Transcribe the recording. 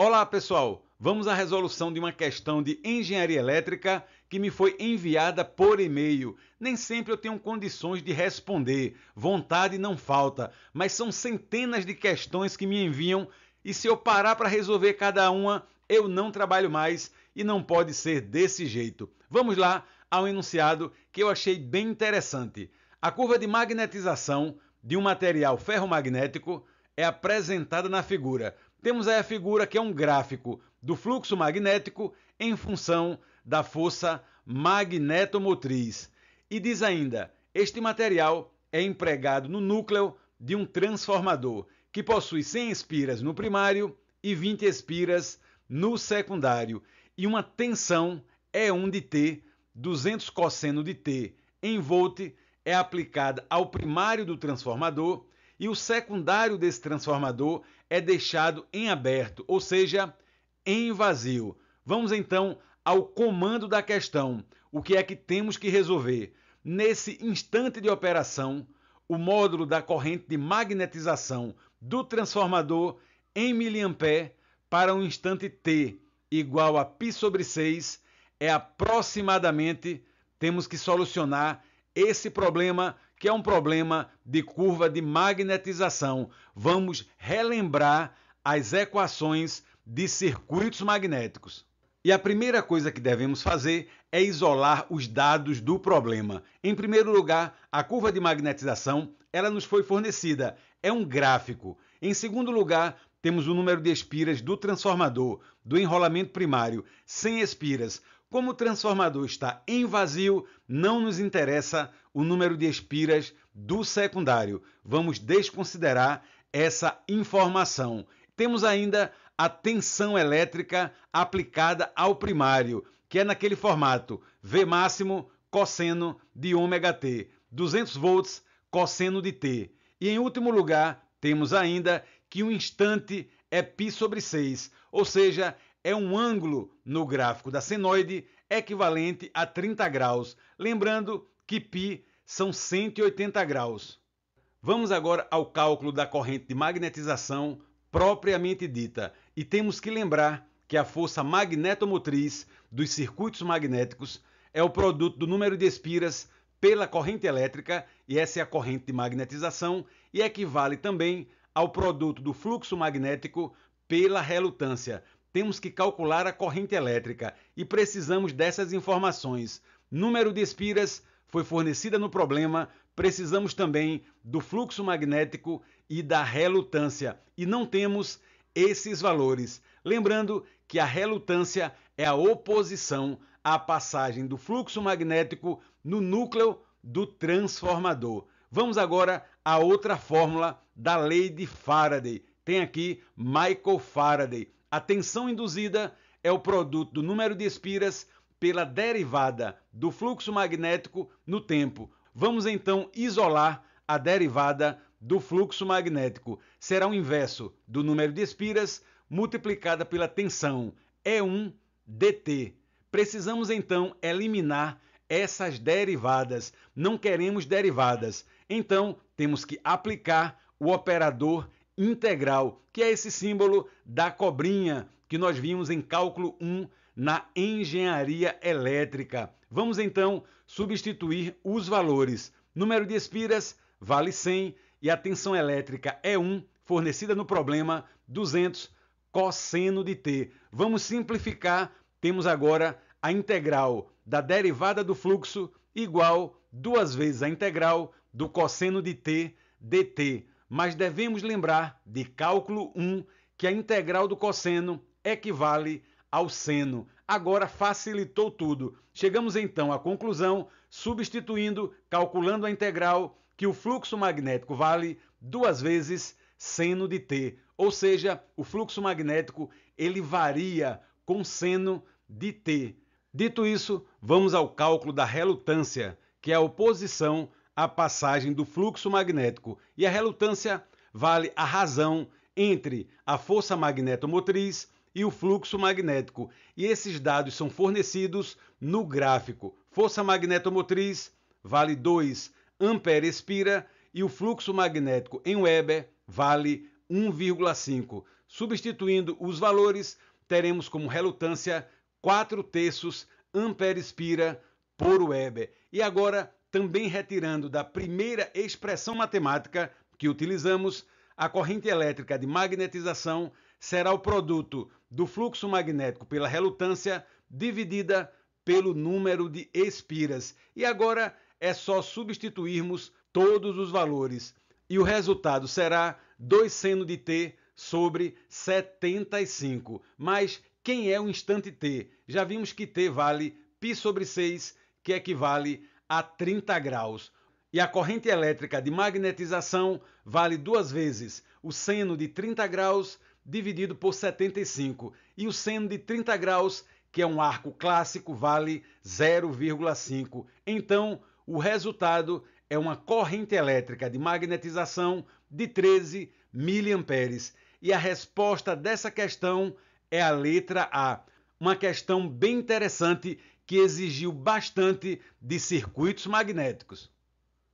Olá pessoal, vamos à resolução de uma questão de engenharia elétrica que me foi enviada por e-mail. Nem sempre eu tenho condições de responder, vontade não falta, mas são centenas de questões que me enviam e se eu parar para resolver cada uma, eu não trabalho mais e não pode ser desse jeito. Vamos lá ao enunciado que eu achei bem interessante. A curva de magnetização de um material ferromagnético é apresentada na figura. Temos aí a figura que é um gráfico do fluxo magnético em função da força magnetomotriz. E diz ainda, este material é empregado no núcleo de um transformador, que possui 100 espiras no primário e 20 espiras no secundário, e uma tensão E1 de T, 200 cosseno de T em volt, é aplicada ao primário do transformador, e o secundário desse transformador é deixado em aberto, ou seja, em vazio. Vamos então ao comando da questão. O que é que temos que resolver? Nesse instante de operação, o módulo da corrente de magnetização do transformador em miliampere para um instante t igual a π/6 é aproximadamente, temos que solucionar esse problema, que é um problema de curva de magnetização. Vamos relembrar as equações de circuitos magnéticos. E a primeira coisa que devemos fazer é isolar os dados do problema. Em primeiro lugar, a curva de magnetização, ela nos foi fornecida, é um gráfico. Em segundo lugar, temos o número de espiras do transformador, do enrolamento primário, 100 espiras. Como o transformador está em vazio, não nos interessa o número de espiras do secundário. Vamos desconsiderar essa informação. Temos ainda a tensão elétrica aplicada ao primário, que é naquele formato V máximo cosseno de ômega t, 200 volts cosseno de t. E em último lugar, temos ainda que o instante é π/6, ou seja, é um ângulo no gráfico da senoide equivalente a 30 graus. Lembrando que π são 180 graus. Vamos agora ao cálculo da corrente de magnetização propriamente dita. E temos que lembrar que a força magnetomotriz dos circuitos magnéticos é o produto do número de espiras pela corrente elétrica, e essa é a corrente de magnetização, e equivale também ao produto do fluxo magnético pela relutância. Temos que calcular a corrente elétrica e precisamos dessas informações. Número de espiras foi fornecida no problema, precisamos também do fluxo magnético e da relutância, e não temos esses valores. Lembrando que a relutância é a oposição à passagem do fluxo magnético no núcleo do transformador. Vamos agora a outra fórmula da lei de Faraday. Tem aqui Michael Faraday. A tensão induzida é o produto do número de espiras pela derivada do fluxo magnético no tempo. Vamos então isolar a derivada do fluxo magnético. Será o inverso do número de espiras multiplicada pela tensão E1 dt. Precisamos então eliminar essas derivadas. Não queremos derivadas. Então temos que aplicar o operador integral, que é esse símbolo da cobrinha que nós vimos em cálculo 1 na engenharia elétrica. Vamos então substituir os valores. Número de espiras vale 100 e a tensão elétrica E1, fornecida no problema, 200 cosseno de t. Vamos simplificar, temos agora a integral da derivada do fluxo igual 2 vezes a integral do cosseno de t dt. Mas devemos lembrar de cálculo 1 que a integral do cosseno equivale ao seno. Agora facilitou tudo. Chegamos então à conclusão, substituindo, calculando a integral, que o fluxo magnético vale 2 vezes seno de t. Ou seja, o fluxo magnético ele varia com seno de t. Dito isso, vamos ao cálculo da relutância, que é a oposição à passagem do fluxo magnético. E a relutância vale a razão entre a força magnetomotriz e o fluxo magnético. E esses dados são fornecidos no gráfico. Força magnetomotriz vale 2 ampere-espira e o fluxo magnético em Weber vale 1,5. Substituindo os valores, teremos como relutância 4/3 ampere-espira por Weber. E agora, também retirando da primeira expressão matemática que utilizamos, a corrente elétrica de magnetização será o produto do fluxo magnético pela relutância dividida pelo número de espiras. E agora é só substituirmos todos os valores. E o resultado será 2 seno de t sobre 75. Mas quem é o instante t? Já vimos que t vale π/6, que equivale a 30 graus. E a corrente elétrica de magnetização vale 2 vezes o seno de 30 graus dividido por 75. E o seno de 30 graus, que é um arco clássico, vale 0,5. Então, o resultado é uma corrente elétrica de magnetização de 13 miliamperes. E a resposta dessa questão é a letra A. Uma questão bem interessante que exigiu bastante de circuitos magnéticos.